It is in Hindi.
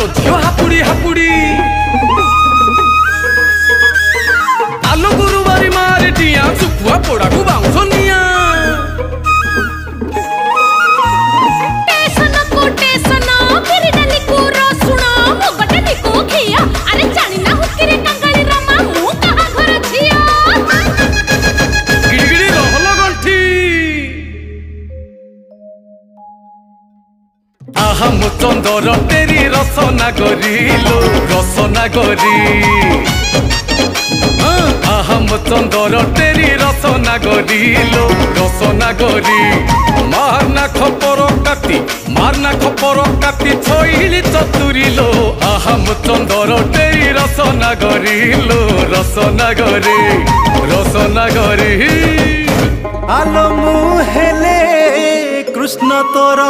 लो झियो हापुड़ी हापुड़ी आलो गुरुवारी मारे टिया सुखुआ पोड़ा को बाउंसो निया टेसन को टेसन फिर डाली को रसुण मुगटे निको खिया अरे जानी ना हुकिरे कंगाली रमा मु कहा घर छिया गिड़गिड़ी रहलो गंठी आहम चंदर तेरी रसना गरिलो रसना गरी आहम चंदर तेरी रसना गरिलो रसना गरी मारना खपर काटी छोइली चतुरिलो आहम चंदर तेरी रसना गरिलो रसना गरी आलो मुहेले कृष्ण तोर